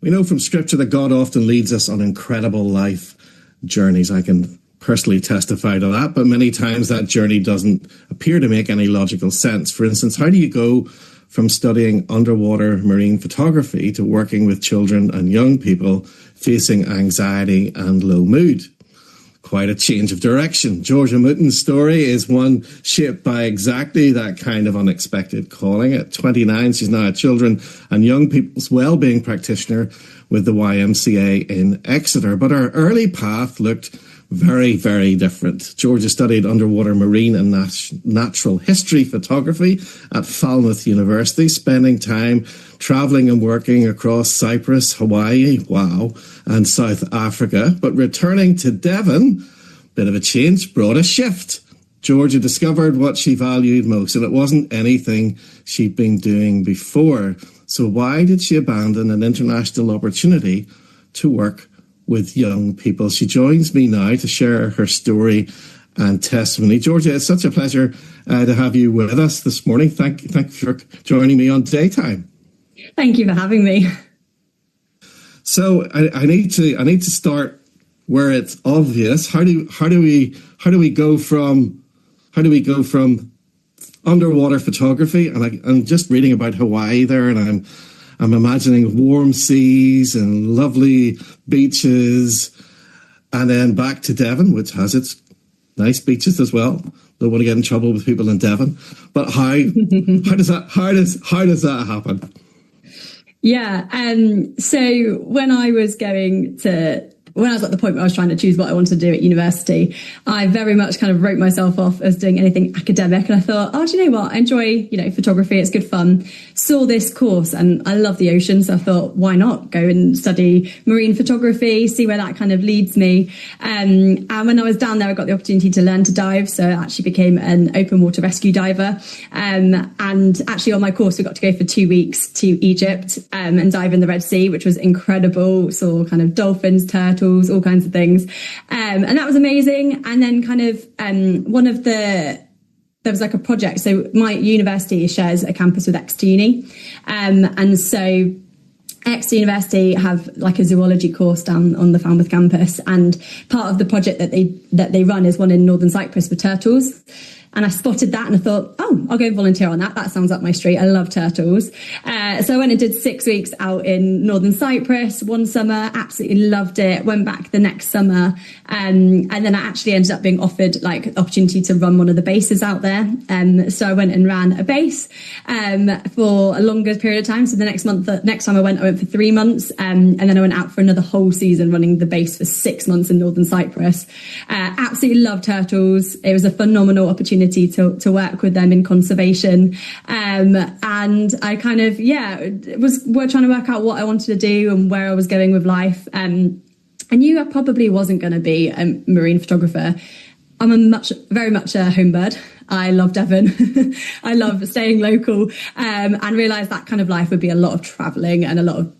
We know from Scripture that God often leads us on incredible life journeys. I can personally testify to that, but many times that journey doesn't appear to make any logical sense. For instance, how do you go from studying underwater marine photography to working with children and young people facing anxiety and low mood? Quite a change of direction. Georgia Mutton's story is one shaped by exactly that kind of unexpected calling. At 29, she's now a children and young people's wellbeing practitioner with the YMCA in Exeter. But her early path looked very, very different. Georgia studied underwater marine and natural history photography at Falmouth University, spending time travelling and working across Cyprus, Hawaii, and South Africa. But returning to Devon, bit of a change, brought a shift. Georgia discovered what she valued most, and it wasn't anything she'd been doing before. So why did she abandon an international opportunity to work with young people? She joins me now to share her story and testimony. Georgia, it's such a pleasure to have you with us this morning. Thank you for joining me on Daytime. Thank you for having me. So I need to start where it's obvious. How do we go from underwater photography? And I'm just reading about Hawaii there, and I'm imagining warm seas and lovely beaches, and then back to Devon, which has its nice beaches as well. Don't want to get in trouble with people in Devon. But how does that happen? Yeah. So when I was at the point where I was trying to choose what I wanted to do at university, I very much kind of wrote myself off as doing anything academic. And I thought, do you know what? I enjoy, photography. It's good fun. Saw this course and I love the ocean. So I thought, why not go and study marine photography, see where that kind of leads me. And when I was down there, I got the opportunity to learn to dive. So I actually became an open water rescue diver. And actually on my course, we got to go for 2 weeks to Egypt and dive in the Red Sea, which was incredible. Saw kind of dolphins, turtles, all kinds of things. And that was amazing. And then kind of there was like a project. So my university shares a campus with Exeter Uni. And so Exeter University have like a zoology course down on the Falmouth campus. And part of the project that they run is one in Northern Cyprus for turtles. And I spotted that and I thought, I'll go volunteer on that. That sounds up my street. I love turtles. So I went and did 6 weeks out in Northern Cyprus one summer, absolutely loved it. Went back the next summer. And then I actually ended up being offered like the opportunity to run one of the bases out there. So I went and ran a base for a longer period of time. So the next time I went for 3 months. And then I went out for another whole season running the base for 6 months in Northern Cyprus. Absolutely loved turtles. It was a phenomenal opportunity to work with them in conservation. And I kind of, we're trying to work out what I wanted to do and where I was going with life. I knew I probably wasn't going to be a marine photographer. I'm very much a home bird. I love Devon. I love staying local, and realised that kind of life would be a lot of travelling and a lot of,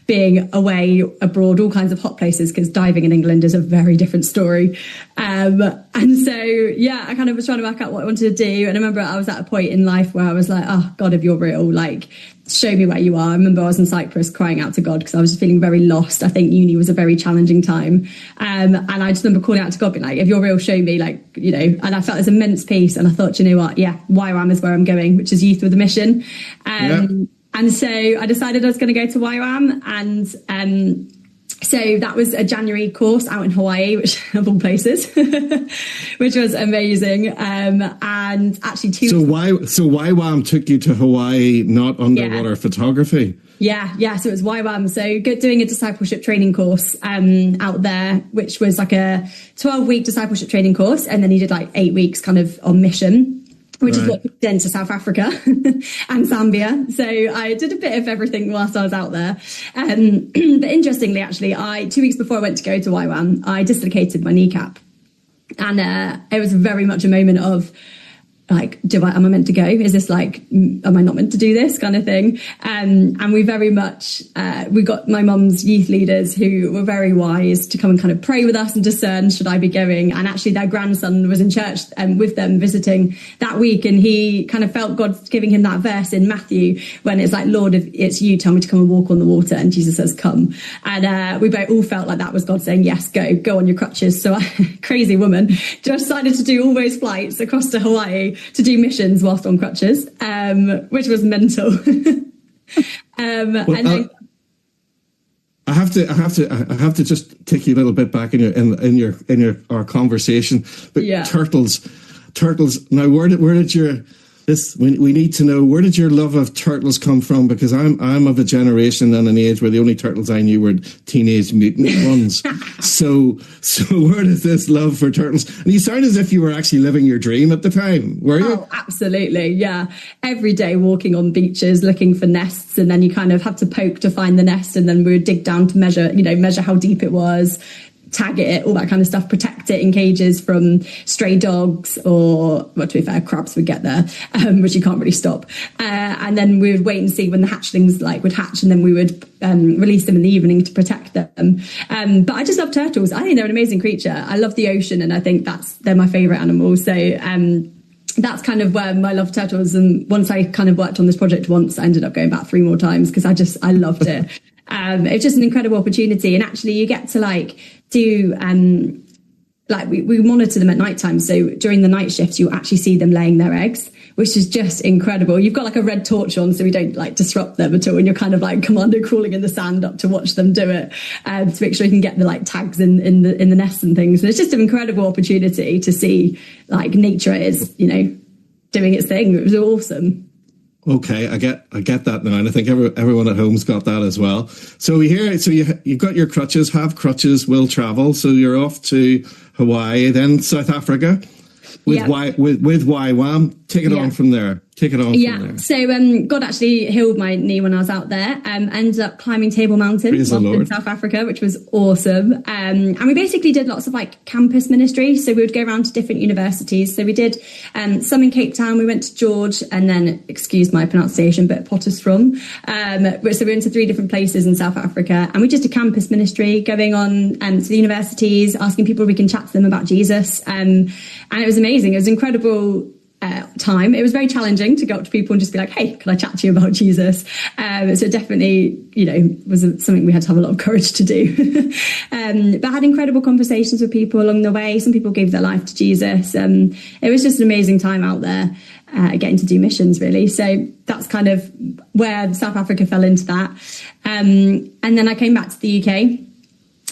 being away abroad, all kinds of hot places, because diving in England is a very different story. And so, I kind of was trying to work out what I wanted to do. And I remember I was at a point in life where I was like, oh God, if you're real, like, show me where you are. I remember I was in Cyprus crying out to God because I was just feeling very lost. I think uni was a very challenging time. And I just remember calling out to God, being like, if you're real, show me, and I felt this immense peace. And I thought, you know what? Yeah, YWAM is where I'm going, which is Youth with a Mission. And so I decided I was going to go to YWAM. And so that was a January course out in Hawaii, which of all places, which was amazing. And actually So YWAM took you to Hawaii, not underwater photography? Yeah. So it was YWAM. So doing a discipleship training course out there, which was like a 12-week discipleship training course. And then you did like 8 weeks kind of on mission, which is what took then to South Africa and Zambia. So I did a bit of everything whilst I was out there. But interestingly, actually, 2 weeks before I went to go to YWAM, I dislocated my kneecap. And it was very much a moment of, like, am I meant to go? Is this like, am I not meant to do this kind of thing? And we very much, we got my mum's youth leaders who were very wise to come and kind of pray with us and discern, should I be going? And actually their grandson was in church with them visiting that week. And he kind of felt God giving him that verse in Matthew when it's like, Lord, if it's you, tell me to come and walk on the water. And Jesus says, come. And we both all felt like that was God saying, yes, go on your crutches. So crazy woman, just decided to do all those flights across to Hawaii to do missions whilst on crutches, which was mental. And then I have to just take you a little bit back in our conversation. But yeah. turtles. Now, where did your we need to know, where did your love of turtles come from? Because I'm of a generation and an age where the only turtles I knew were Teenage Mutant ones. So where does this love for turtles? And you sound as if you were actually living your dream at the time, were you? Oh, absolutely, yeah. Every day walking on beaches looking for nests, and then you kind of have to poke to find the nest, and then we would dig down to measure how deep it was, tag it, all that kind of stuff, protect it in cages from stray dogs or, well, to be fair, crabs would get there, which you can't really stop. And then we would wait and see when the hatchlings would hatch, and then we would release them in the evening to protect them. But I just love turtles. I think they're an amazing creature. I love the ocean, and I think they're my favourite animals. So that's kind of where my love for turtles. And once I kind of worked on this project once, I ended up going back 3 more times because I loved it. It's just an incredible opportunity, and actually you get to do we monitor them at night time. So during the night shifts, you actually see them laying their eggs, which is just incredible. You've got like a red torch on so we don't disrupt them at all, and you're kind of like commando crawling in the sand up to watch them do it, to make sure you can get the tags in the nests and things. And it's just an incredible opportunity to see nature is doing its thing. It was awesome. Okay, I get that now, and I think everyone at home's got that as well. So we hear, so you've got your crutches, will travel. So you're off to Hawaii, then South Africa with YWAM. Take it on from there. So God actually healed my knee when I was out there. Ended up climbing Table Mountain in South Africa, which was awesome. And we basically did lots of campus ministry. So we would go around to different universities. So we did some in Cape Town. We went to George, and then, excuse my pronunciation, but Potchefstroom. So we went to 3 different places in South Africa, and we just did campus ministry, going on to the universities, asking people if we can chat to them about Jesus. And it was amazing. It was incredible time. It was very challenging to go up to people and just be like, hey, can I chat to you about Jesus? So definitely, was something we had to have a lot of courage to do. But I had incredible conversations with people along the way. Some people gave their life to Jesus. It was just an amazing time out there, getting to do missions, really. So that's kind of where South Africa fell into that. And then I came back to the UK.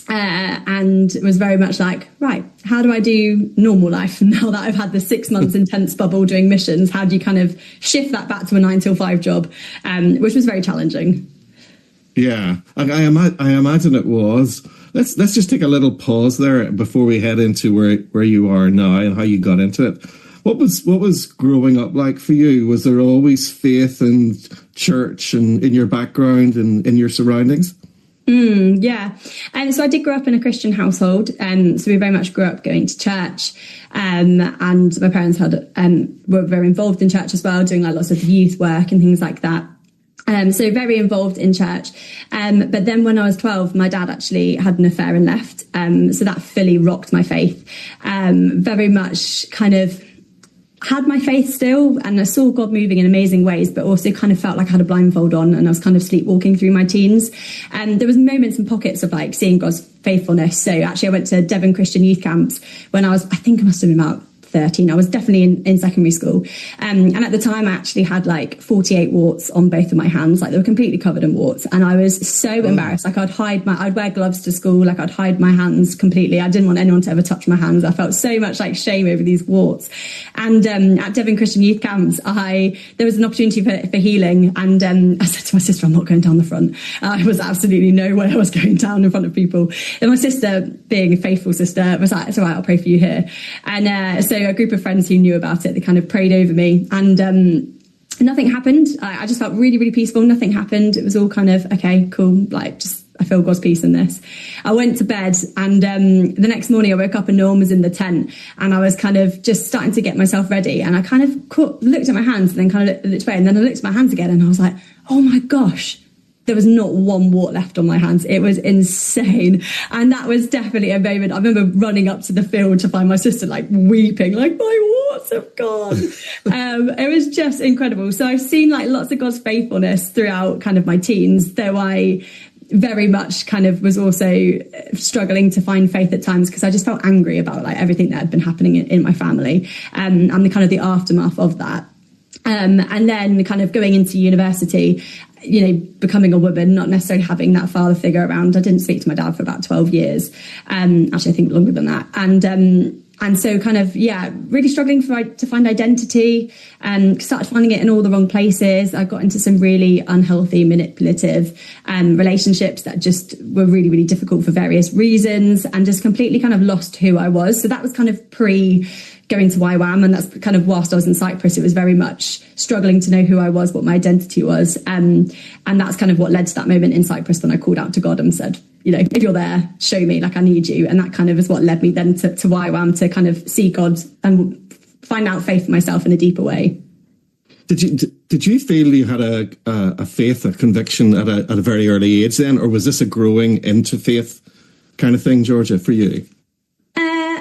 And it was very much right, how do I do normal life now that I've had the 6 months intense bubble doing missions? How do you kind of shift that back to a 9 till 5 job, which was very challenging. Yeah, I imagine it was. Let's just take a little pause there before we head into where you are now and how you got into it. What was growing up like for you? Was there always faith and church and in your background and in your surroundings? Yeah. So I did grow up in a Christian household. So we very much grew up going to church. And my parents were very involved in church as well, doing lots of youth work and things like that. So very involved in church. But then when I was 12, my dad actually had an affair and left. So that fully rocked my faith. Very much kind of had my faith still, and I saw God moving in amazing ways, but also kind of felt like I had a blindfold on and I was kind of sleepwalking through my teens. And there was moments and pockets of seeing God's faithfulness. So actually I went to Devon Christian youth camps when I must have been about 13. I was definitely in secondary school. And at the time I actually had 48 warts on both of my hands. They were completely covered in warts. And I was so embarrassed. I'd wear gloves to school. I'd hide my hands completely. I didn't want anyone to ever touch my hands. I felt so much shame over these warts. And at Devon Christian youth camps, there was an opportunity for healing. And I said to my sister, I'm not going down the front. I was absolutely no way I was going down in front of people. And my sister, being a faithful sister, was like, it's all right, I'll pray for you here. And so a group of friends who knew about it, they kind of prayed over me, and nothing happened. I just felt really, really peaceful. Nothing happened. It was all kind of, okay, cool. I feel God's peace in this. I went to bed, and the next morning I woke up and no one was in the tent, and I was kind of just starting to get myself ready, and I kind of looked at my hands and then kind of looked away, and then I looked at my hands again and I was like, oh my gosh, there was not one wart left on my hands. It was insane. And that was definitely a moment. I remember running up to the field to find my sister like weeping, like my warts have gone. It was just incredible. So I've seen like lots of God's faithfulness throughout kind of my teens, though I very much kind of was also struggling to find faith at times because I just felt angry about like everything that had been happening in my family, and the kind of the aftermath of that. And then kind of going into university, you know, becoming a woman, not necessarily having that father figure around. I didn't speak to my dad for about 12 years. Actually, I think longer than that. And so kind of, yeah, really struggling to find identity, and started finding it in all the wrong places. I got into some really unhealthy, manipulative relationships that just were really, really difficult for various reasons, and just completely kind of lost who I was. So that was kind of going to YWAM, and that's kind of whilst I was in Cyprus, it was very much struggling to know who I was, what my identity was. And that's kind of what led to that moment in Cyprus when I called out to God and said, you know, if you're there, show me, like I need you. And that kind of is what led me then to YWAM, to kind of see God and find out faith for myself in a deeper way. Did you feel you had a faith, a conviction at a very early age then, or was this a growing into faith kind of thing, Georgia, for you?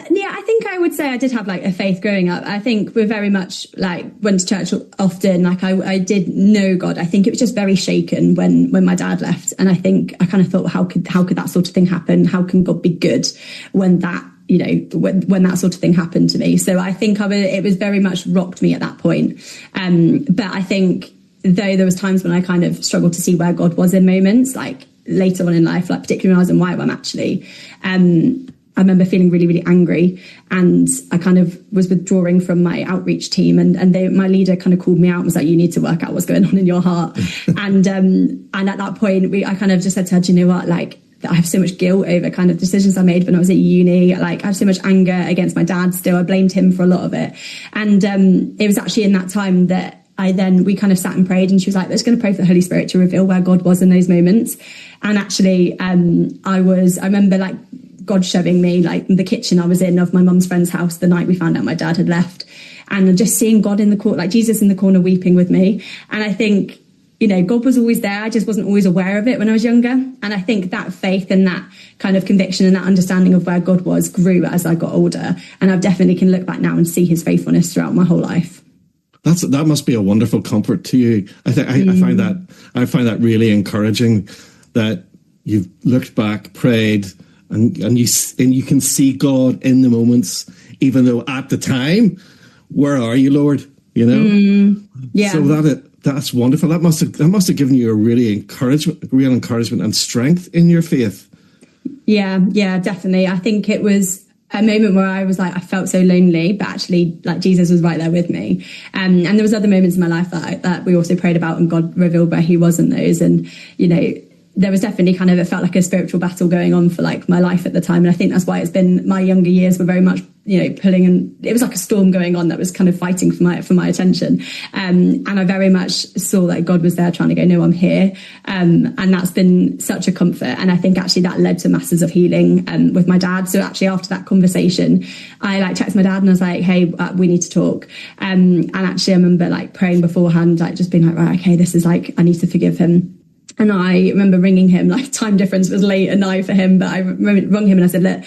Yeah, I think I would say I did have like a faith growing up. I think we're very much like went to church often. Like I did know God. I think it was just very shaken when my dad left, and I think I kind of thought, how could that sort of thing happen? How can God be good when that, you know, when that sort of thing happened to me? So I think it was very much rocked me at that point. But I think though there was times when I kind of struggled to see where God was in moments, like later on in life, like particularly when I was in YWAM actually. I remember feeling really, really angry, and I kind of was withdrawing from my outreach team, and my leader kind of called me out and was like, you need to work out what's going on in your heart. and at that point, I kind of just said to her, do you know what, like, I have so much guilt over kind of decisions I made when I was at uni. Like I have so much anger against my dad still. I blamed him for a lot of it. And it was actually in that time that we kind of sat and prayed, and she was like, let's going to pray for the Holy Spirit to reveal where God was in those moments. And actually, I remember like God showing me like the kitchen I was in of my mum's friend's house the night we found out my dad had left, and just seeing God in the corner, like Jesus in the corner weeping with me. And I think, you know, God was always there. I just wasn't always aware of it when I was younger. And I think that faith and that kind of conviction and that understanding of where God was grew as I got older. And I definitely can look back now and see his faithfulness throughout my whole life. That must be a wonderful comfort to you. I find that really encouraging, that you've looked back, prayed, and you can see God in the moments, even though at the time, where are you, Lord? You know, yeah. So that's wonderful. That must have given you a real encouragement and strength in your faith. Yeah, definitely. I think it was a moment where I was like, I felt so lonely, but actually, like Jesus was right there with me. And there was other moments in my life that we also prayed about, and God revealed where He was in those. And you know, there was definitely kind of, it felt like a spiritual battle going on for like my life at the time. And I think that's why it's been, my younger years were very much, you know, pulling, and it was like a storm going on that was kind of fighting for my attention. And I very much saw that God was there trying to go, no, I'm here. And that's been such a comfort. And I think actually that led to masses of healing with my dad. So actually after that conversation, I like texted my dad and I was like, hey, we need to talk. And actually I remember like praying beforehand, like just being like, right, okay, this is like, I need to forgive him. And I remember ringing him, like time difference was late at night for him, but I rung him and I said, look,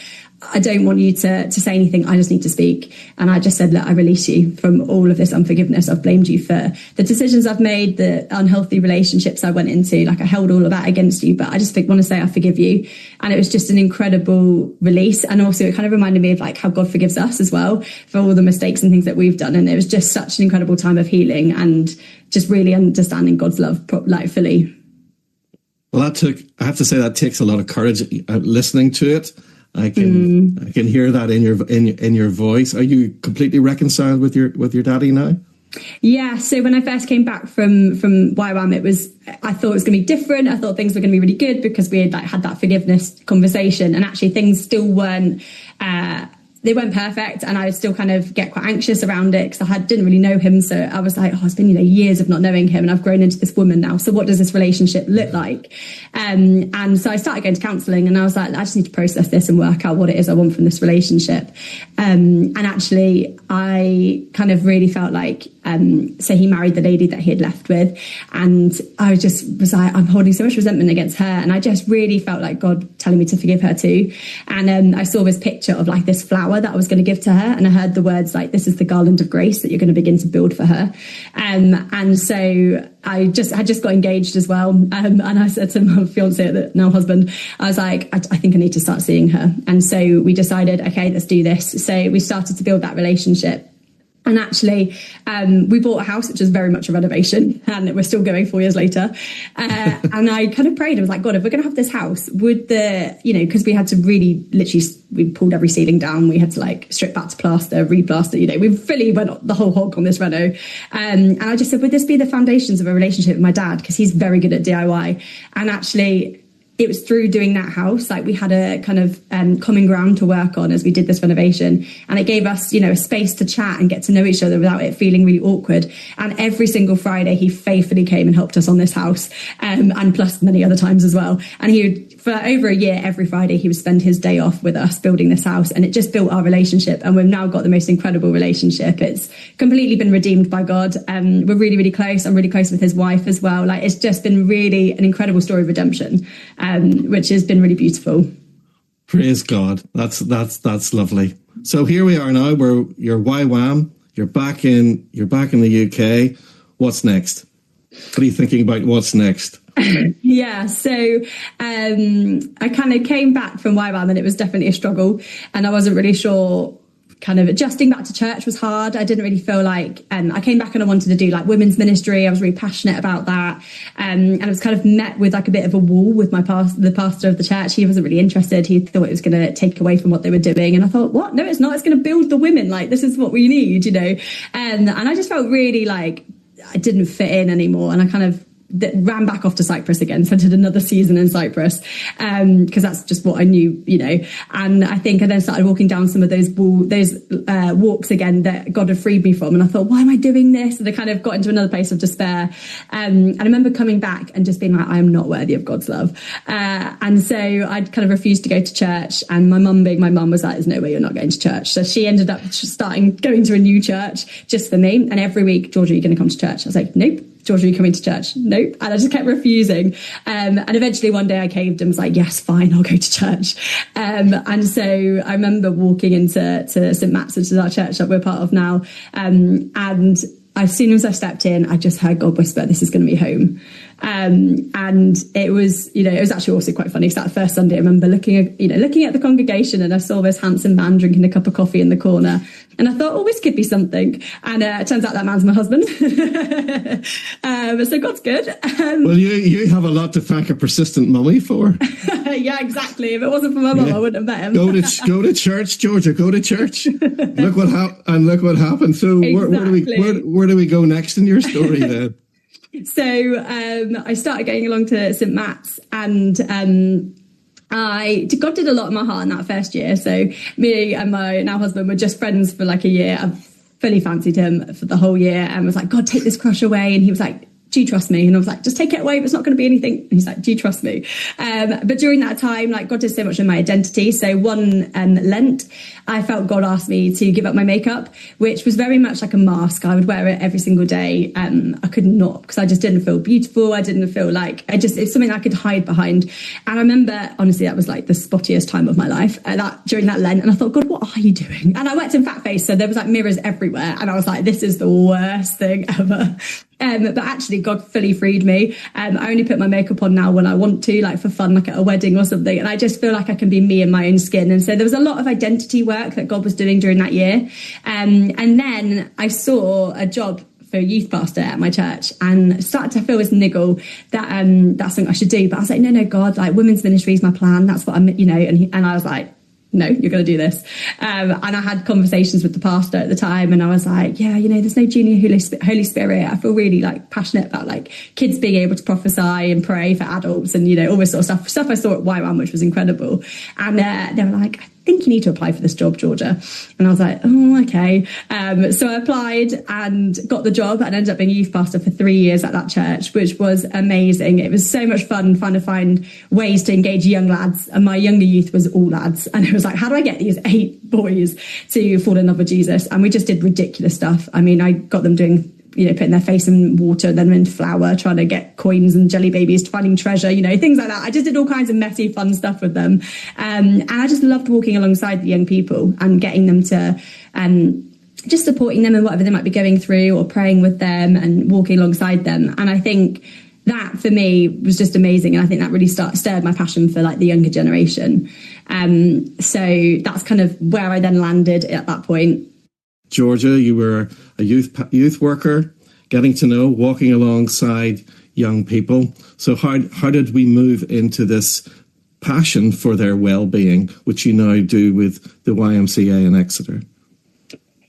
I don't want you to say anything. I just need to speak. And I just said, look, I release you from all of this unforgiveness. I've blamed you for the decisions I've made, the unhealthy relationships I went into. Like I held all of that against you, but I just want to say I forgive you. And it was just an incredible release. And also it kind of reminded me of like how God forgives us as well for all the mistakes and things that we've done. And it was just such an incredible time of healing and just really understanding God's love like fully. Well, I have to say that takes a lot of courage. Listening to it, I can hear that in your voice. Are you completely reconciled with your daddy now? Yeah. So when I first came back from YWAM, I thought it was going to be different. I thought things were going to be really good because we had had that forgiveness conversation, and actually things still weren't they weren't perfect, and I would still kind of get quite anxious around it because I didn't really know him. So I was like, oh, it's been, years of not knowing him, and I've grown into this woman now. So what does this relationship look like? And so I started going to counselling, and I was like, I just need to process this and work out what it is I want from this relationship. And actually, I kind of really felt like, so he married the lady that he had left with, and I was like, I'm holding so much resentment against her, and I just really felt like God telling me to forgive her too. And I saw this picture of like this flower that I was going to give to her, and I heard the words like, this is the garland of grace that you're going to begin to build for her. And so I had just got engaged as well, and I said to my fiance, now husband, I was like, I think I need to start seeing her. And so we decided, okay, let's do this. So we started to build that relationship. And actually, we bought a house, which is very much a renovation, and we're still going 4 years later. And I kind of prayed. I was like, God, if we're going to have this house, would because we had to really, literally, we pulled every ceiling down. We had to like strip back to plaster, replaster, we really went the whole hog on this reno. And I just said, would this be the foundations of a relationship with my dad? Because he's very good at DIY. And actually, it was through doing that house, like we had a kind of common ground to work on as we did this renovation. And it gave us, a space to chat and get to know each other without it feeling really awkward. And every single Friday, he faithfully came and helped us on this house, and plus many other times as well. And he would, for over a year, every Friday, he would spend his day off with us building this house. And it just built our relationship. And we've now got the most incredible relationship. It's completely been redeemed by God. We're really, really close. I'm really close with his wife as well. Like, it's just been really an incredible story of redemption. Which has been really beautiful. Praise God. That's lovely. So here we are now. You're YWAM. You're back in the UK. What's next? What are you thinking about? What's next? Yeah, so I kind of came back from YWAM, and it was definitely a struggle, and I wasn't really sure. Kind of adjusting back to church was hard. I didn't really feel like, I came back and I wanted to do like women's ministry. I was really passionate about that. And I was kind of met with like a bit of a wall with the pastor of the church. He wasn't really interested. He thought it was going to take away from what they were doing. And I thought, what? No, it's not. It's going to build the women. Like, this is what we need, And I just felt really like I didn't fit in anymore. And I kind of ran back off to Cyprus again. So I did another season in Cyprus, because that's just what I knew, and I think I then started walking down some of those walks again that God had freed me from. And I thought, why am I doing this? And I kind of got into another place of despair. And I remember coming back and just being like, I am not worthy of God's love. And so I'd kind of refused to go to church. And my mum was like, there's no way you're not going to church. So she ended up going to a new church just for me. And every week, Georgia, are you going to come to church? I was like, nope. Georgia, are you coming to church? Nope. And I just kept refusing. And eventually one day I caved and was like, yes, fine, I'll go to church. And so I remember walking into St. Matt's, which is our church that we're part of now. And as soon as I stepped in, I just heard God whisper, this is going to be home. And it was, it was actually also quite funny because that first Sunday I remember looking at the congregation, and I saw this handsome man drinking a cup of coffee in the corner, and I thought, oh, this could be something. And it turns out that man's my husband. So God's good. Well, you have a lot to thank a persistent mummy for. Yeah, exactly. If it wasn't for my mum, I wouldn't have met him. Go to church, Georgia. Go to church. Look what happened. So exactly. where do we go next in your story then? So I started going along to St. Matt's, and God did a lot in my heart in that first year. So me and my now husband were just friends for like a year. I fully fancied him for the whole year, and was like, God, take this crush away. And he was like, do you trust me? And I was like, just take it away. It's not going to be anything. And he's like, do you trust me? But during that time, like, God did so much in my identity. So one Lent, I felt God asked me to give up my makeup, which was very much like a mask. I would wear it every single day. I could not, because I just didn't feel beautiful. I didn't feel like it's something I could hide behind. And I remember, honestly, that was like the spottiest time of my life during that Lent. And I thought, God, what are you doing? And I worked in Fat Face, so there was like mirrors everywhere. And I was like, this is the worst thing ever. But actually, God fully freed me. I only put my makeup on now when I want to, like for fun, like at a wedding or something. And I just feel like I can be me in my own skin. And so there was a lot of identity work that God was doing during that year. And then I saw a job for a youth pastor at my church, and started to feel this niggle that that's something I should do. But I was like, no, God, like women's ministry is my plan. That's what I'm, and I was like, no, you're going to do this. And I had conversations with the pastor at the time, and I was like, yeah, there's no junior Holy Spirit. I feel really like passionate about like kids being able to prophesy and pray for adults, and all this sort of stuff I saw at YWAM, which was incredible. And they were like, I think you need to apply for this job, Georgia. And I was like, oh, okay. So I applied and got the job and ended up being youth pastor for 3 years at that church, which was amazing. It was so much fun trying to find ways to engage young lads. And my younger youth was all lads. And it was like, how do I get these 8 boys to fall in love with Jesus? And we just did ridiculous stuff. I mean, I got them doing, putting their face in water, then in flour, trying to get coins and jelly babies, finding treasure, things like that. I just did all kinds of messy, fun stuff with them. And I just loved walking alongside the young people and getting them to, just supporting them in whatever they might be going through, or praying with them and walking alongside them. And I think that for me was just amazing. And I think that really stirred my passion for like the younger generation. So that's kind of where I then landed at that point. Georgia, you were a youth worker, getting to know, walking alongside young people. So how did we move into this passion for their well-being, which you now do with the YMCA in Exeter?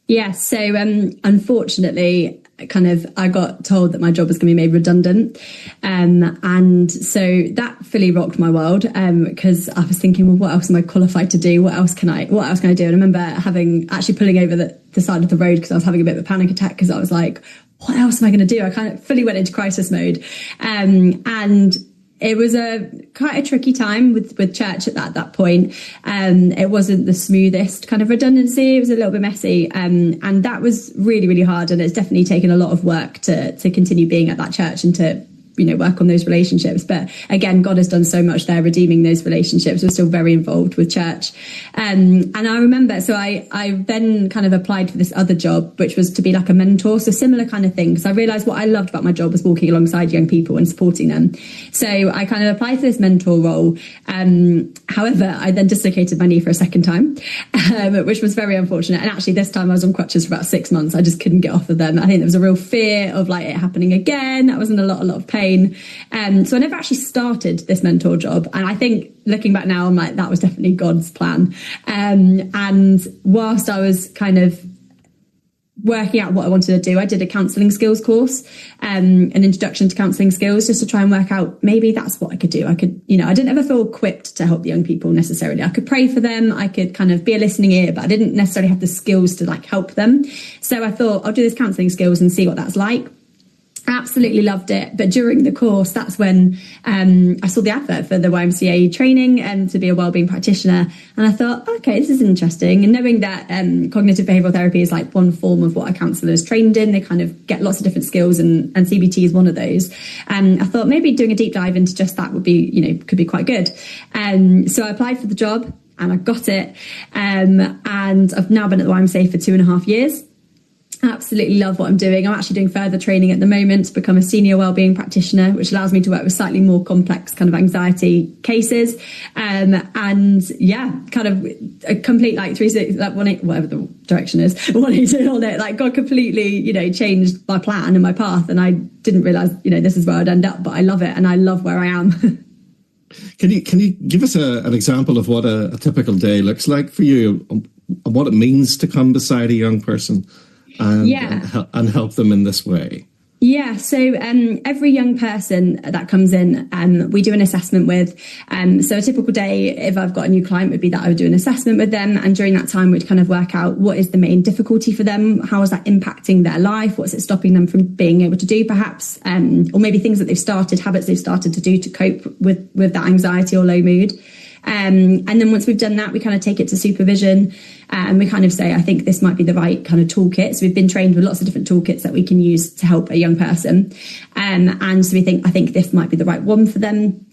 Yeah, so unfortunately, I got told that my job was going to be made redundant. And so that fully rocked my world, because I was thinking, well, what else am I qualified to do? What else can I do? And I remember actually pulling over the side of the road because I was having a bit of a panic attack, because I was like, what else am I going to do? I kind of fully went into crisis mode. And it was quite a tricky time with church at that point. It wasn't the smoothest kind of redundancy. It was a little bit messy. And that was really, really hard. And it's definitely taken a lot of work to continue being at that church and to, work on those relationships. But again, God has done so much there, redeeming those relationships. We're still very involved with church. And I remember, so I then kind of applied for this other job, which was to be like a mentor. So similar kind of thing. Because I realized what I loved about my job was walking alongside young people and supporting them. So I kind of applied for this mentor role. However, I then dislocated my knee for a second time, which was very unfortunate. And actually this time I was on crutches for about 6 months. I just couldn't get off of them. I think there was a real fear of like it happening again. I was in a lot of pain. So I never actually started this mentor job. And I think looking back now, I'm like, that was definitely God's plan. And whilst I was kind of working out what I wanted to do, I did a counselling skills course, an introduction to counselling skills, just to try and work out maybe that's what I could do. I could, I didn't ever feel equipped to help young people necessarily. I could pray for them. I could kind of be a listening ear, but I didn't necessarily have the skills to like help them. So I thought I'll do this counselling skills and see what that's like. Absolutely loved it. But during the course, that's when I saw the advert for the YMCA training and to be a wellbeing practitioner. And I thought, okay, this is interesting. And knowing that cognitive behavioural therapy is like one form of what a counsellor is trained in, they kind of get lots of different skills, and CBT is one of those. I thought maybe doing a deep dive into just that would be, could be quite good. So I applied for the job and I got it. And I've now been at the YMCA for 2.5 years. Absolutely love what I'm doing. I'm actually doing further training at the moment to become a senior wellbeing practitioner, which allows me to work with slightly more complex kind of anxiety cases. And yeah, kind of a complete like 360, like whatever the direction is, 180 on it. Like God completely, changed my plan and my path. And I didn't realize, this is where I'd end up, but I love it. And I love where I am. Can you give us an example of what a typical day looks like for you, and what it means to come beside a young person and help them in this way? Yeah, so every young person that comes in, we do an assessment with. So a typical day, if I've got a new client, would be that I would do an assessment with them. And during that time, we'd kind of work out what is the main difficulty for them? How is that impacting their life? What's it stopping them from being able to do, perhaps? Or maybe things that they've started, habits they've started to do to cope with that anxiety or low mood. And then once we've done that, we kind of take it to supervision, and we kind of say, I think this might be the right kind of toolkit. So we've been trained with lots of different toolkits that we can use to help a young person. And so I think this might be the right one for them.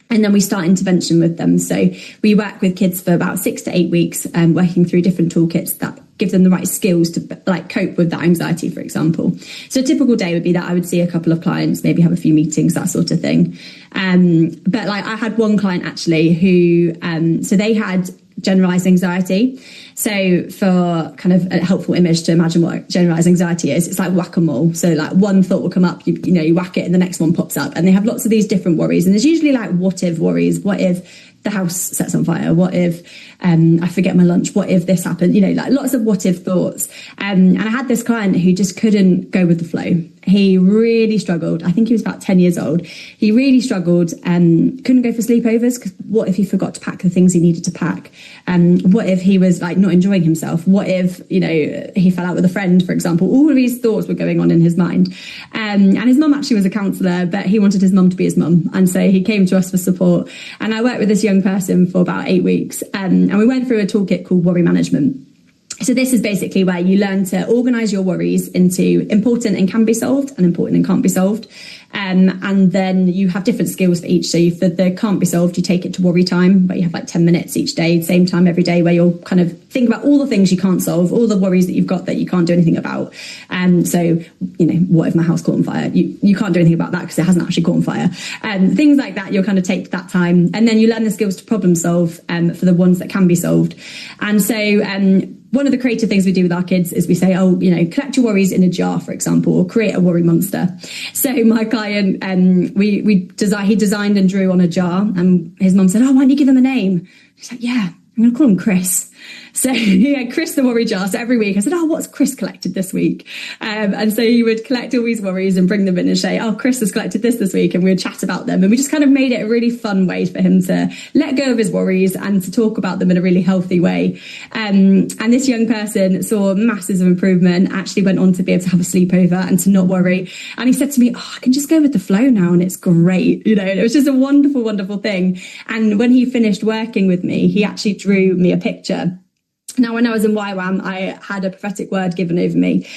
And then we start intervention with them. So we work with kids for about 6 to 8 weeks, working through different toolkits that give them the right skills to like cope with that anxiety, for example. So a typical day would be that I would see a couple of clients, maybe have a few meetings, that sort of thing. But like I had one client actually who, so they had generalized anxiety. So for kind of a helpful image to imagine what generalized anxiety is, it's like whack-a-mole. So like one thought will come up, you whack it and the next one pops up, and they have lots of these different worries. And there's usually like what if worries. What if the house sets on fire? What if I forget my lunch? What if this happened? Like lots of what if thoughts. And I had this client who just couldn't go with the flow. he really struggled. I think he was about 10 years old. He really struggled, couldn't go for sleepovers because what if he forgot to pack the things he needed to pack? What if he was like not enjoying himself? What if, he fell out with a friend, for example? All of these thoughts were going on in his mind. And his mum actually was a counsellor, but he wanted his mum to be his mum. And so he came to us for support. And I worked with this young person for about 8 weeks. And we went through a toolkit called Worry Management. So this is basically where you learn to organise your worries into important and can be solved and important and can't be solved. And then you have different skills for each. So for the can't be solved, you take it to worry time, where you have like 10 minutes each day, same time every day, where you'll kind of think about all the things you can't solve, all the worries that you've got that you can't do anything about. So, what if my house caught on fire? You can't do anything about that because it hasn't actually caught on fire. Things like that, you'll kind of take that time. And then you learn the skills to problem solve for the ones that can be solved. And so one of the creative things we do with our kids is we say, collect your worries in a jar, for example, or create a worry monster. So my client, he designed and drew on a jar, and his mum said, "Oh, why don't you give him a name?" He's like, "Yeah, I'm going to call him Chris." So he had Chris the worry jar. So every week I said, "Oh, what's Chris collected this week?" And so he would collect all these worries and bring them in and say, "Oh, Chris has collected this week." And we would chat about them. And we just kind of made it a really fun way for him to let go of his worries and to talk about them in a really healthy way. And this young person saw masses of improvement, actually went on to be able to have a sleepover and to not worry. And he said to me, "Oh, I can just go with the flow now and it's great." It was just a wonderful, wonderful thing. And when he finished working with me, he actually drew me a picture. Now, when I was in YWAM, I had a prophetic word given over me,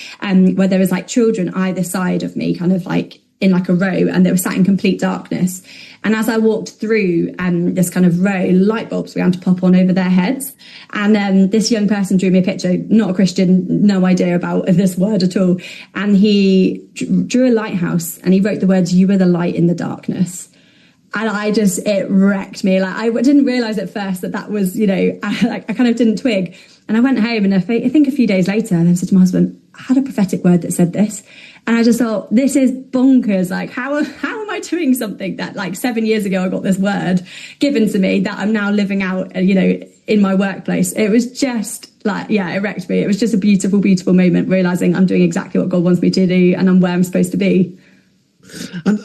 where there was like children either side of me, kind of like in like a row, and they were sat in complete darkness. And as I walked through this kind of row, light bulbs began to pop on over their heads. And this young person drew me a picture, not a Christian, no idea about this word at all. And he drew a lighthouse and he wrote the words, "You are the light in the darkness." And it wrecked me. Like, I didn't realize at first that was, I kind of didn't twig. And I went home, and I think a few days later, and I said to my husband, "I had a prophetic word that said this." And I just thought, this is bonkers. Like, how am I doing something that like 7 years ago, I got this word given to me that I'm now living out, in my workplace. It was just like, it wrecked me. It was just a beautiful, beautiful moment, realizing I'm doing exactly what God wants me to do and I'm where I'm supposed to be. And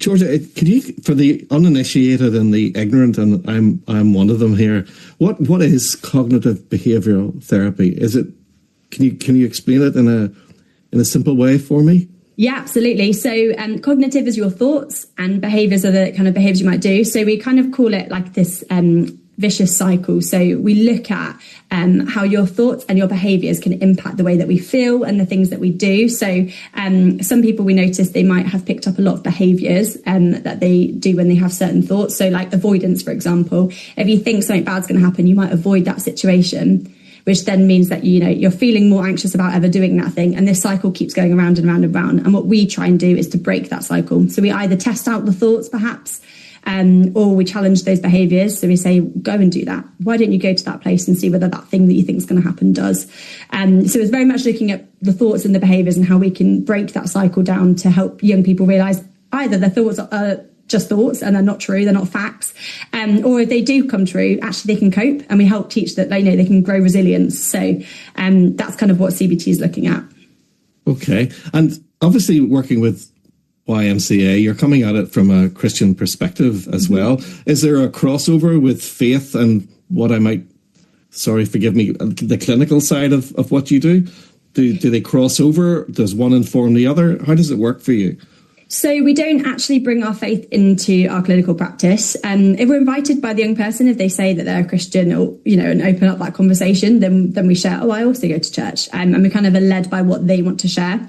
Georgia, can you, for the uninitiated and the ignorant, and I'm one of them here, what is cognitive behavioural therapy? Is it? Can you explain it in a simple way for me? Yeah, absolutely. So cognitive is your thoughts, and behaviours are the kind of behaviours you might do. So we kind of call it like this vicious cycle. So we look at how your thoughts and your behaviours can impact the way that we feel and the things that we do. So some people, we notice they might have picked up a lot of behaviours that they do when they have certain thoughts. So like avoidance, for example, if you think something bad's going to happen, you might avoid that situation, which then means that, you're feeling more anxious about ever doing that thing. And this cycle keeps going around and round and round. And what we try and do is to break that cycle. So we either test out the thoughts, perhaps, or we challenge those behaviours. So we say, go and do that. Why don't you go to that place and see whether that thing that you think is going to happen does? So it's very much looking at the thoughts and the behaviours and how we can break that cycle down to help young people realise either their thoughts are just thoughts and they're not true, they're not facts, or if they do come true, actually they can cope, and we help teach that they can grow resilience. So that's kind of what CBT is looking at. Okay. And obviously working with YMCA, you're coming at it from a Christian perspective as well. Is there a crossover with faith and what forgive me, the clinical side of what you do? Do they cross over? Does one inform the other? How does it work for you? So we don't actually bring our faith into our clinical practice. If we're invited by the young person, if they say that they're a Christian, or and open up that conversation, then we share, I also go to church, and we kind of are led by what they want to share.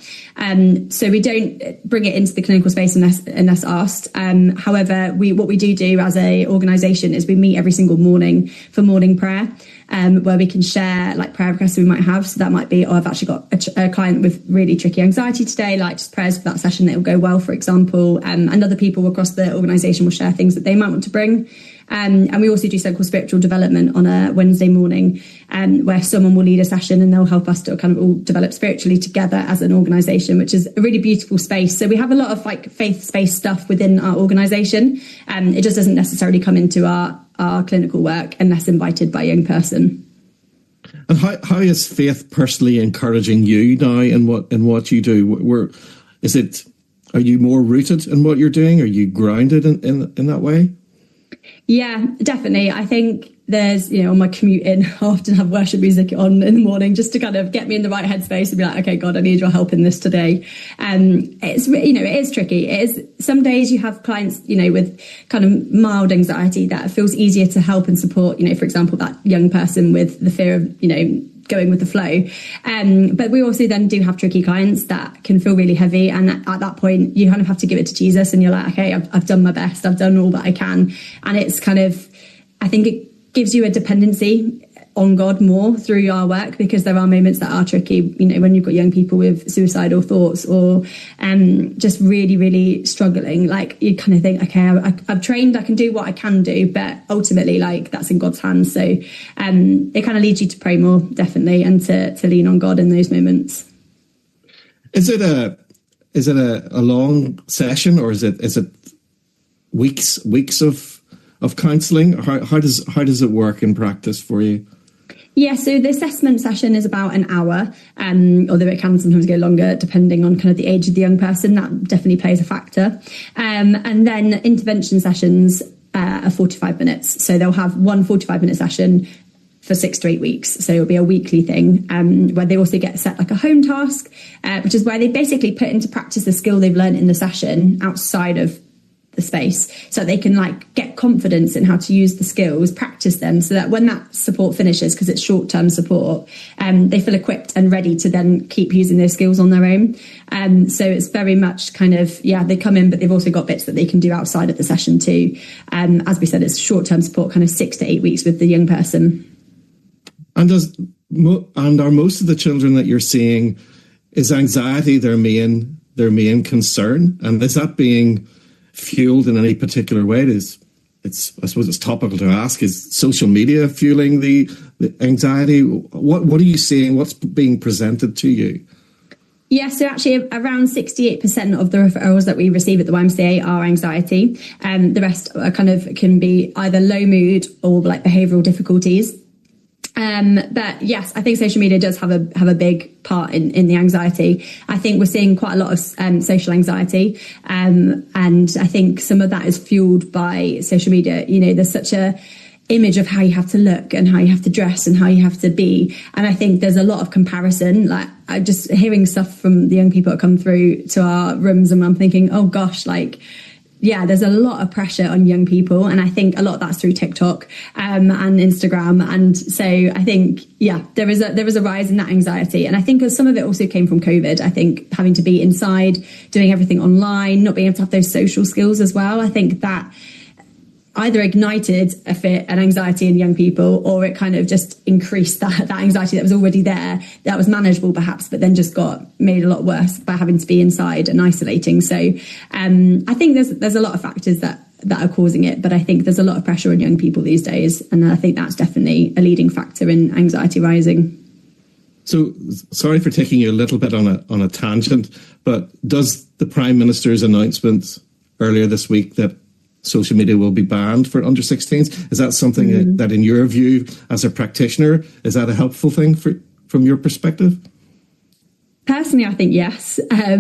So we don't bring it into the clinical space unless asked. However, what we do as a organisation is we meet every single morning for morning prayer. Where we can share like prayer requests we might have. So that might be, I've actually got a client with really tricky anxiety today, like just prayers for that session that will go well, for example. And other people across the organisation will share things that they might want to bring. And we also do something called spiritual development on a Wednesday morning, where someone will lead a session and they'll help us to kind of all develop spiritually together as an organisation, which is a really beautiful space. So we have a lot of like faith-based stuff within our organisation. It just doesn't necessarily come into our clinical work unless invited by a young person. And how is faith personally encouraging you now in what you do? Are you more rooted in what you're doing? Are you grounded in that way? Yeah, definitely. I think there's, on my commute in, I often have worship music on in the morning just to kind of get me in the right headspace and be like, okay, God, I need your help in this today. It's, it is tricky. It is, some days you have clients, with kind of mild anxiety that feels easier to help and support, for example, that young person with the fear of, going with the flow. But we also then do have tricky clients that can feel really heavy. And at that point, you kind of have to give it to Jesus and you're like, okay, I've done my best. I've done all that I can. And it's kind of, I think it gives you a dependency on God more through our work, because there are moments that are tricky, when you've got young people with suicidal thoughts or just really, really struggling. Like, you kind of think, okay, I've trained, I can do what I can do, but ultimately, like, that's in God's hands. So it kind of leads you to pray more, definitely, and to lean on God in those moments. Is it a long session, or is it weeks of counselling? How does it work in practice for you? Yeah, so the assessment session is about an hour, although it can sometimes go longer depending on kind of the age of the young person. That definitely plays a factor. And then intervention sessions are 45 minutes. So they'll have one 45-minute session for 6 to 8 weeks. So it'll be a weekly thing, where they also get set like a home task, which is where they basically put into practice the skill they've learned in the session outside of the space, so they can get confidence in how to use the skills, practice them, so that when that support finishes, because it's short-term support, they feel equipped and ready to then keep using those skills on their own. So it's very much kind of, they come in, but they've also got bits that they can do outside of the session too. As we said, it's short-term support, kind of 6 to 8 weeks with the young person. And are most of the children that you're seeing, is anxiety their main concern? And is that being fueled in any particular way? I suppose it's topical to ask. Is social media fueling the anxiety? What are you seeing? What's being presented to you? Yeah, so actually around 68% of the referrals that we receive at the YMCA are anxiety. The rest are can be either low mood or behavioural difficulties. But yes, I think social media does have a big part in the anxiety. I think we're seeing quite a lot of social anxiety, and I think some of that is fueled by social media. There's such a image of how you have to look and how you have to dress and how you have to be, and I think there's a lot of comparison. Like, I just hearing stuff from the young people that come through to our rooms, and I'm thinking, oh gosh, there's a lot of pressure on young people, and I think a lot of that's through TikTok and Instagram, and so I think there is a rise in that anxiety, and I think some of it also came from COVID. I think having to be inside, doing everything online, not being able to have those social skills as well. I think that either ignited an anxiety in young people, or it kind of just increased that anxiety that was already there, that was manageable perhaps, but then just got made a lot worse by having to be inside and isolating. So I think there's a lot of factors that are causing it, but I think there's a lot of pressure on young people these days, and I think that's definitely a leading factor in anxiety rising. So, sorry for taking you a little bit on a tangent, but does the Prime Minister's announcement earlier this week that social media will be banned for under 16s, is that something that in your view as a practitioner, is that a helpful thing from your perspective? Personally, I think yes. I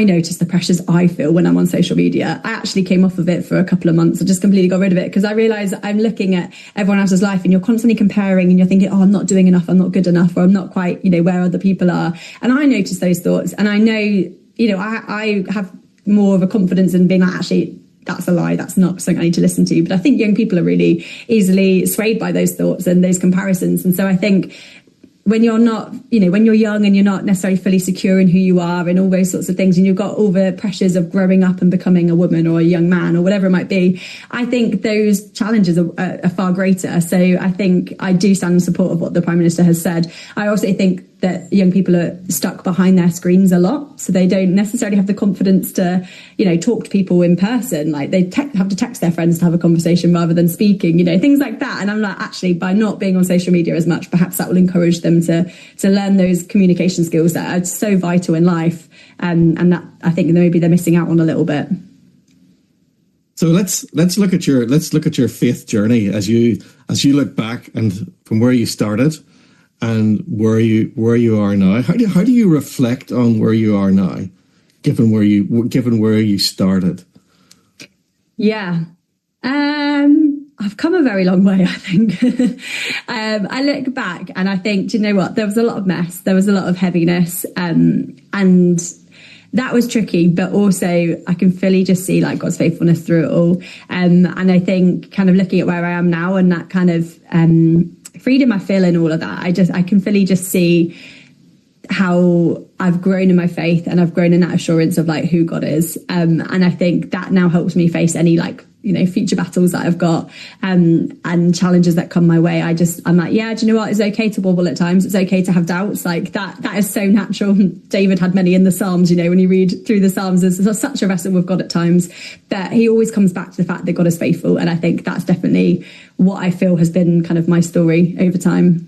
notice the pressures I feel when I'm on social media. I actually came off of it for a couple of months. I just completely got rid of it because I realised I'm looking at everyone else's life, and you're constantly comparing, and you're thinking, oh, I'm not doing enough, I'm not good enough, or I'm not quite, where other people are. And I notice those thoughts, and I know, I have more of a confidence in being like, actually, that's a lie, that's not something I need to listen to. But I think young people are really easily swayed by those thoughts and those comparisons. And so I think when you're not, when you're young and you're not necessarily fully secure in who you are and all those sorts of things, and you've got all the pressures of growing up and becoming a woman or a young man or whatever it might be, I think those challenges are far greater. So I think I do stand in support of what the Prime Minister has said. I also think that young people are stuck behind their screens a lot, so they don't necessarily have the confidence to, talk to people in person. Like, they have to text their friends to have a conversation rather than speaking, things like that. And I'm like, actually, by not being on social media as much, perhaps that will encourage them to learn those communication skills that are so vital in life, and that I think maybe they're missing out on a little bit. So let's look at your faith journey as you look back and from where you started, and where you are now? How do you reflect on where you are now, given where you started? Yeah. I've come a very long way, I think. I look back and I think, do you know what? There was a lot of mess. There was a lot of heaviness. And that was tricky, but also I can fully just see like God's faithfulness through it all. And I think kind of looking at where I am now and that kind of freedom I feel in all of that, I can fully just see how I've grown in my faith and I've grown in that assurance of like who God is. And I think that now helps me face any like, you know, future battles that I've got and challenges that come my way. I'm like, yeah, do you know what? It's okay to wobble at times. It's okay to have doubts. Like that is so natural. David had many in the Psalms, you know, when you read through the Psalms, there's such a wrestle with God at times, but he always comes back to the fact that God is faithful. And I think that's definitely what I feel has been kind of my story over time.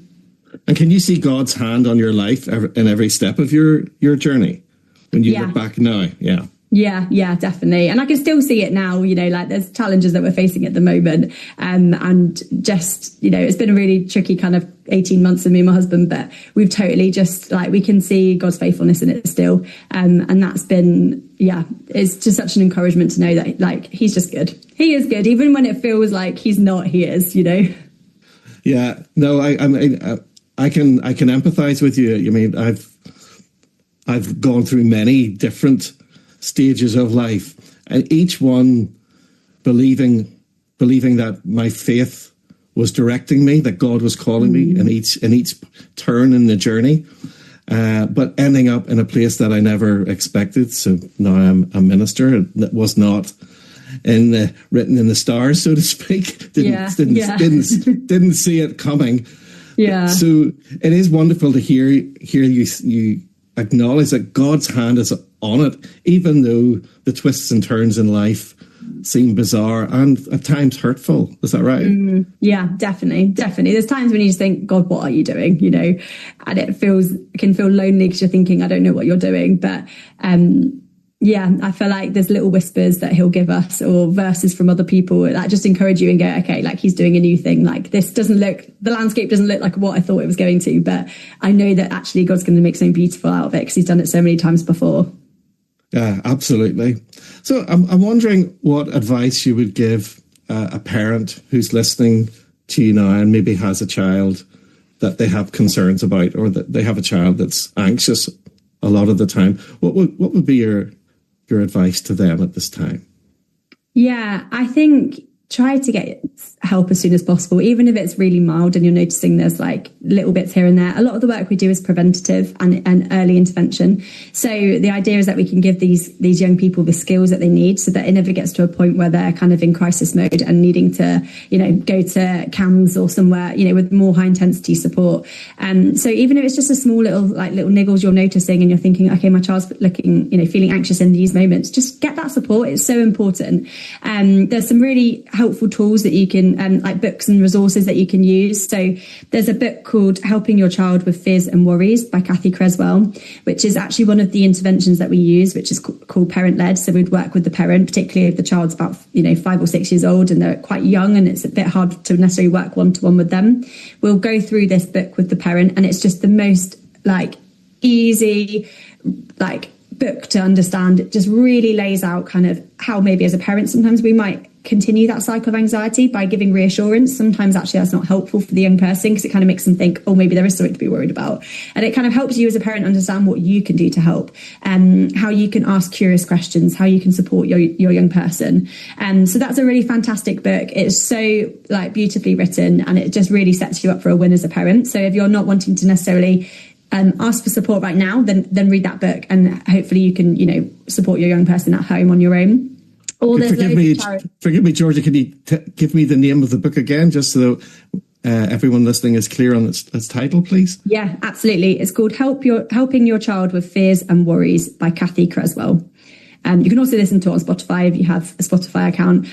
And can you see God's hand on your life in every step of your journey when you look back now? Yeah. Yeah, definitely. And I can still see it now, you know, like there's challenges that we're facing at the moment. And just, you know, it's been a really tricky kind of 18 months with me and my husband, but we've totally just like, we can see God's faithfulness in it still. And that's been, it's just such an encouragement to know that like, he's just good. He is good. Even when it feels like he's not, he is, you know? Yeah, no, I can empathize with you. I mean, I've gone through many different stages of life, and each one believing that my faith was directing me, that God was calling me in each turn in the journey, but ending up in a place that I never expected. So now I'm a minister. That was not written in the stars, so to speak. Didn't see it coming. Yeah. So it is wonderful to hear you acknowledge that God's hand is on it, even though the twists and turns in life seem bizarre and at times hurtful. Is that right? Yeah, definitely. There's times when you just think, God, what are you doing? You know, and it can feel lonely because you're thinking, I don't know what you're doing. But I feel like there's little whispers that he'll give us or verses from other people that just encourage you and go, okay, like he's doing a new thing. Like the landscape doesn't look like what I thought it was going to, but I know that actually God's going to make something beautiful out of it because he's done it so many times before. Yeah, absolutely. So I'm wondering what advice you would give a parent who's listening to you now and maybe has a child that they have concerns about, or that they have a child that's anxious a lot of the time. What would be your advice to them at this time? Yeah, I think try to get help as soon as possible, even if it's really mild and you're noticing there's like little bits here and there. A lot of the work we do is preventative and early intervention. So the idea is that we can give these young people the skills that they need so that it never gets to a point where they're kind of in crisis mode and needing to, you know, go to CAMS or somewhere, you know, with more high intensity support. So even if it's just a small little niggles you're noticing and you're thinking, okay, my child's looking, you know, feeling anxious in these moments, just get that support. It's so important. There's some really helpful tools that you can, like books and resources that you can use. So there's a book called Helping Your Child with Fears and Worries by Kathy Creswell, which is actually one of the interventions that we use, which is called parent-led. So we'd work with the parent, particularly if the child's about, you know, 5 or 6 years old and they're quite young and it's a bit hard to necessarily work one-to-one with them. We'll go through this book with the parent and it's just the most like easy, like book to understand. It just really lays out kind of how maybe as a parent sometimes we might continue that cycle of anxiety by giving reassurance. Sometimes actually that's not helpful for the young person because it kind of makes them think, oh, maybe there is something to be worried about. And it kind of helps you as a parent understand what you can do to help, how you can ask curious questions, how you can support your young person. So that's a really fantastic book. It's so like beautifully written and it just really sets you up for a win as a parent. So if you're not wanting to necessarily ask for support right now, then read that book and hopefully you can, you know, support your young person at home on your own. Forgive me, Georgia. Can you give me the name of the book again, just so everyone listening is clear on its title, please? Yeah, absolutely. It's called Helping Your Child with Fears and Worries by Kathy Creswell. You can also listen to it on Spotify if you have a Spotify account.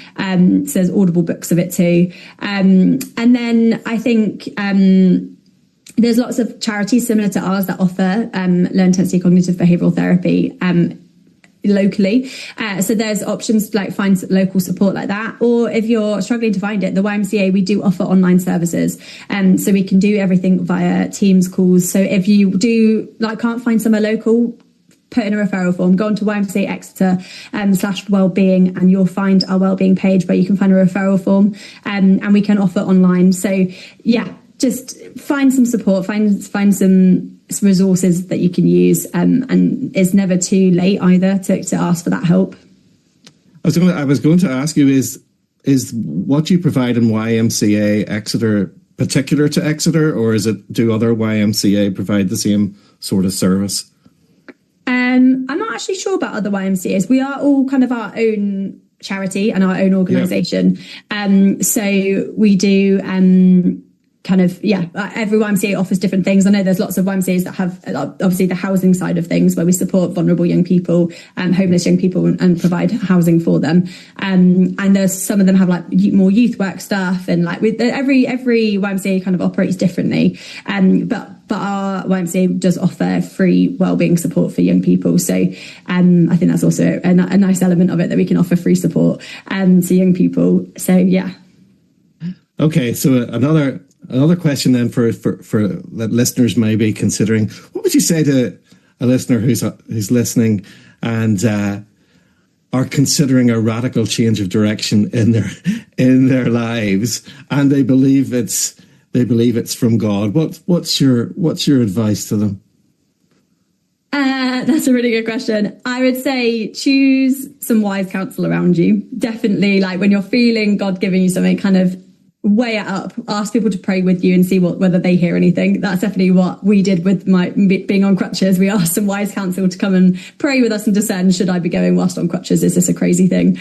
So there's Audible books of it too. And then I think there's lots of charities similar to ours that offer low intensity cognitive behavioural therapy. locally. So there's options to like find local support like that. Or if you're struggling to find it, the YMCA, we do offer online services. So we can do everything via Teams calls. So if you do like can't find somewhere local, put in a referral form, go on to YMCA Exeter /Wellbeing, and you'll find our Wellbeing page where you can find a referral form, and we can offer online. So yeah, just find some support, find some resources that you can use, and it's never too late either to ask for that help. I was going to ask you, is what you provide in YMCA Exeter particular to Exeter, or do other YMCA provide the same sort of service? I'm not actually sure about other YMCAs. We are all kind of our own charity and our own organisation. Yeah. So we do every YMCA offers different things. I know there's lots of YMCAs that have obviously the housing side of things, where we support vulnerable young people and homeless young people and provide housing for them. And there's some of them have like more youth work stuff, and like with every YMCA kind of operates differently. But our YMCA does offer free wellbeing support for young people. So I think that's also a nice element of it, that we can offer free support to young people. So yeah. Okay, so another question then for that listeners may be considering. What would you say to a listener who's listening and are considering a radical change of direction in their lives, and they believe it's from God? What's your advice to them? That's a really good question. I would say choose some wise counsel around you. Definitely, like when you're feeling God giving you something, kind of weigh it up. Ask people to pray with you and see whether they hear anything. That's definitely what we did with my being on crutches. We asked some wise counsel to come and pray with us and discern, should I be going whilst on crutches? Is this a crazy thing?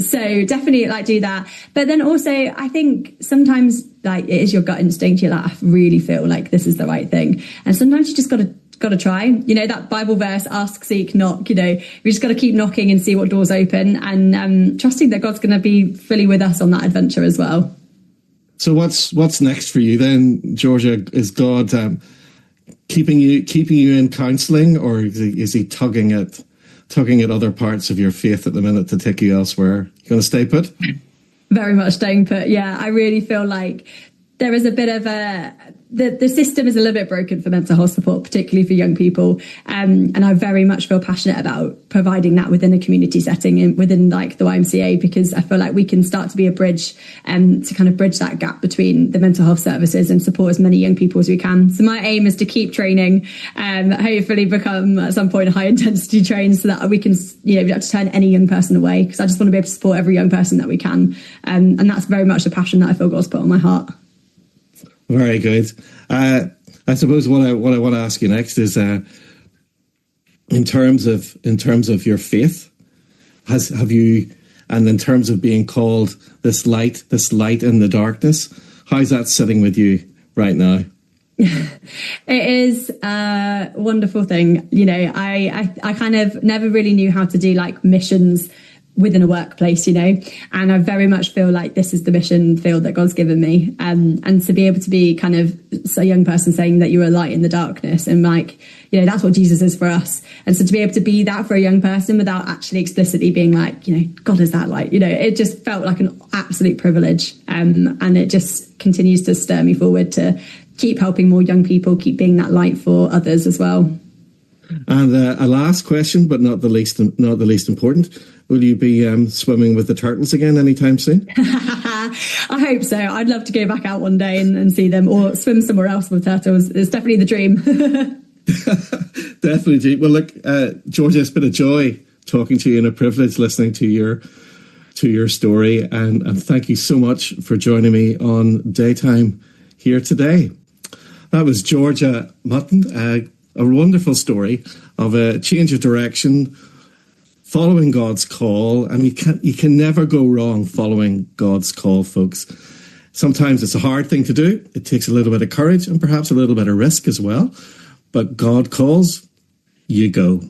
So definitely like do that. But then also I think sometimes like it is your gut instinct. You're like, I really feel like this is the right thing. And sometimes you just got to try. You know, that Bible verse, ask, seek, knock, you know, we just got to keep knocking and see what doors open, and trusting that God's going to be fully with us on that adventure as well. So what's next for you then, Georgia? Is God keeping you in counselling, or is he tugging at other parts of your faith at the minute to take you elsewhere? You going to stay put? Very much staying put. Yeah, I really feel like there is a bit of the system is a little bit broken for mental health support, particularly for young people. And I very much feel passionate about providing that within a community setting and within like the YMCA, because I feel like we can start to be a bridge to kind of bridge that gap between the mental health services and support as many young people as we can. So my aim is to keep training and hopefully become at some point high intensity trained, so that we can, you know, we don't have to turn any young person away, because I just want to be able to support every young person that we can. And that's very much a passion that I feel God's put on my heart. Very good. I suppose what I want to ask you next is, in terms of your faith, have you, and in terms of being called this light in the darkness, how's that sitting with you right now? It is a wonderful thing. You know, I kind of never really knew how to do like missions within a workplace, you know, and I very much feel like this is the mission field that God's given me, and to be able to be kind of a young person saying that you're a light in the darkness, and like, you know, that's what Jesus is for us. And so to be able to be that for a young person without actually explicitly being like, you know, God is that light, you know, it just felt like an absolute privilege, and it just continues to stir me forward to keep helping more young people, keep being that light for others as well. And a last question, but not the least important. Will you be swimming with the turtles again anytime soon? I hope so. I'd love to go back out one day and see them, or swim somewhere else with turtles. It's definitely the dream. Definitely. Well, look, Georgia, it's been a joy talking to you and a privilege listening to your story. And thank you so much for joining me on Daytime here today. That was Georgia Mutton, a wonderful story of a change of direction, following God's call, and you can never go wrong following God's call, folks. Sometimes it's a hard thing to do. It takes a little bit of courage and perhaps a little bit of risk as well. But God calls, you go.